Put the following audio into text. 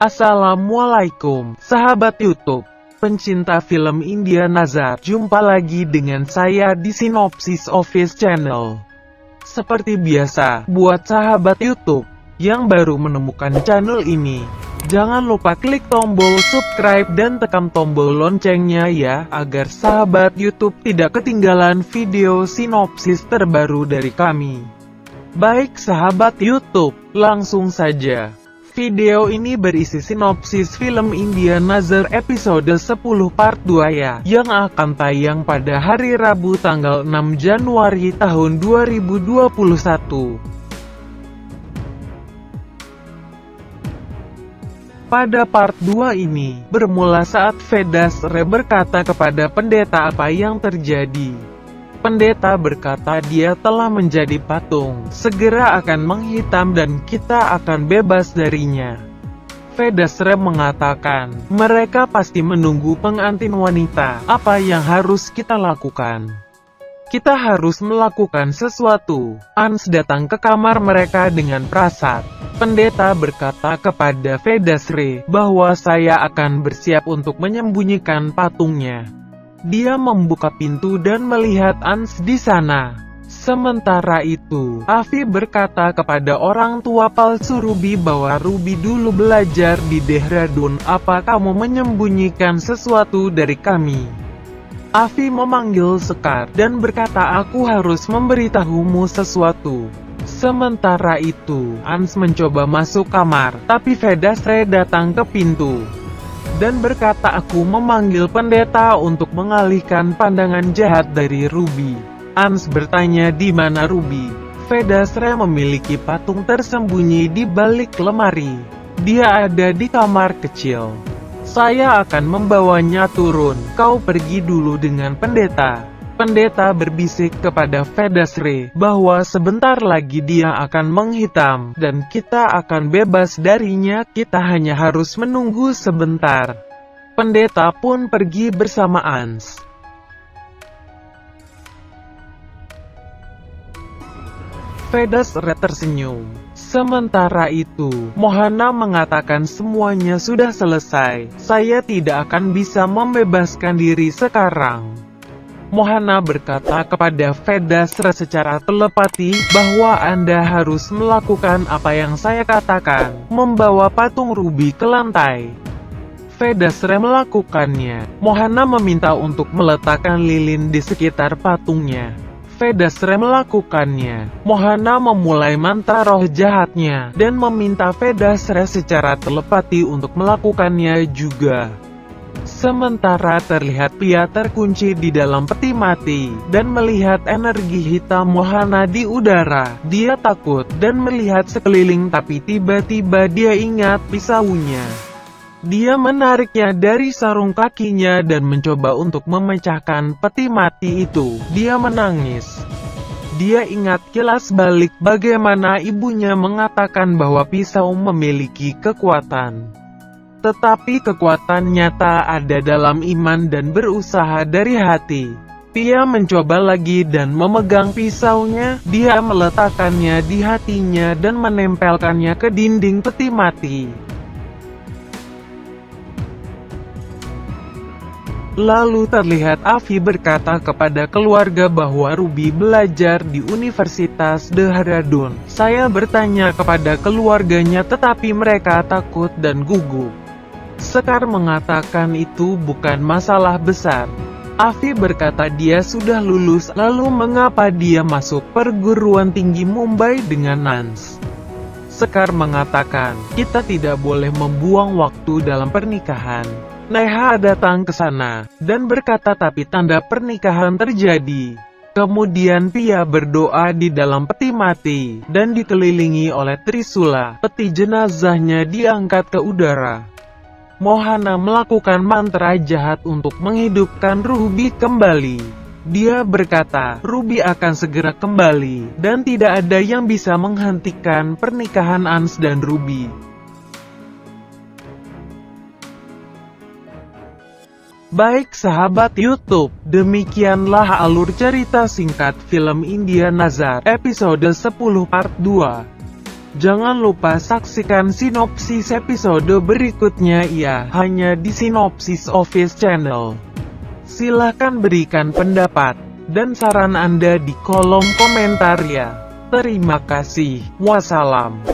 Assalamualaikum, sahabat YouTube, pencinta film India Nazar. Jumpa lagi dengan saya di Sinopsis Office Channel. Seperti biasa, buat sahabat YouTube yang baru menemukan channel ini, jangan lupa klik tombol subscribe dan tekan tombol loncengnya ya, agar sahabat YouTube tidak ketinggalan video sinopsis terbaru dari kami. Baik sahabat YouTube, langsung saja. Video ini berisi sinopsis film India Nazar episode 10 part 2 ya, yang akan tayang pada hari Rabu tanggal 6 Januari tahun 2021. Pada part 2 ini, bermula saat Vedasre berkata kepada pendeta apa yang terjadi. Pendeta berkata dia telah menjadi patung, segera akan menghitam dan kita akan bebas darinya. Vedasre mengatakan, mereka pasti menunggu pengantin wanita, apa yang harus kita lakukan? Kita harus melakukan sesuatu. Ans datang ke kamar mereka dengan prasat. Pendeta berkata kepada Vedasre bahwa saya akan bersiap untuk menyembunyikan patungnya. Dia membuka pintu dan melihat Ans di sana. Sementara itu, Afi berkata kepada orang tua palsu Ruby bahwa Ruby dulu belajar di Dehradun. Apa kamu menyembunyikan sesuatu dari kami? Afi memanggil Sekar dan berkata aku harus memberitahumu sesuatu. Sementara itu, Ans mencoba masuk kamar, tapi Vedasre datang ke pintu dan berkata aku memanggil pendeta untuk mengalihkan pandangan jahat dari Ruby. Ans bertanya di mana Ruby. Vedasre memiliki patung tersembunyi di balik lemari. Dia ada di kamar kecil. Saya akan membawanya turun. Kau pergi dulu dengan pendeta. Pendeta berbisik kepada Vedasre bahwa sebentar lagi dia akan menghitam, dan kita akan bebas darinya, kita hanya harus menunggu sebentar. Pendeta pun pergi bersama Ans. Vedasre tersenyum. Sementara itu, Mohana mengatakan semuanya sudah selesai, saya tidak akan bisa membebaskan diri sekarang. Mohana berkata kepada Vedasre secara telepati bahwa Anda harus melakukan apa yang saya katakan, membawa patung Ruby ke lantai. Vedasre melakukannya. Mohana meminta untuk meletakkan lilin di sekitar patungnya. Vedasre melakukannya. Mohana memulai mantra roh jahatnya dan meminta Vedasre secara telepati untuk melakukannya juga. Sementara terlihat Pia terkunci di dalam peti mati, dan melihat energi hitam Mohana di udara. Dia takut, dan melihat sekeliling tapi tiba-tiba dia ingat pisaunya. Dia menariknya dari sarung kakinya dan mencoba untuk memecahkan peti mati itu. Dia menangis. Dia ingat kilas balik bagaimana ibunya mengatakan bahwa pisau memiliki kekuatan. Tetapi kekuatan nyata ada dalam iman dan berusaha dari hati. Pia mencoba lagi dan memegang pisaunya. Dia meletakkannya di hatinya dan menempelkannya ke dinding peti mati. Lalu terlihat Afi berkata kepada keluarga bahwa Ruby belajar di Universitas Dehradun. Saya bertanya kepada keluarganya tetapi mereka takut dan gugup. Sekar mengatakan itu bukan masalah besar. Afi berkata dia sudah lulus, lalu mengapa dia masuk perguruan tinggi Mumbai dengan Nans? Sekar mengatakan, kita tidak boleh membuang waktu dalam pernikahan. Neha datang ke sana, dan berkata tapi tanda pernikahan terjadi. Kemudian Pia berdoa di dalam peti mati, dan dikelilingi oleh Trisula. Peti jenazahnya diangkat ke udara. Mohana melakukan mantra jahat untuk menghidupkan Ruby kembali. Dia berkata, Ruby akan segera kembali, dan tidak ada yang bisa menghentikan pernikahan Ans dan Ruby. Baik sahabat YouTube, demikianlah alur cerita singkat film India Nazar episode 10 part 2. Jangan lupa saksikan sinopsis episode berikutnya ya, hanya di Sinopsis Office Channel. Silahkan berikan pendapat dan saran Anda di kolom komentar ya. Terima kasih. Wassalam.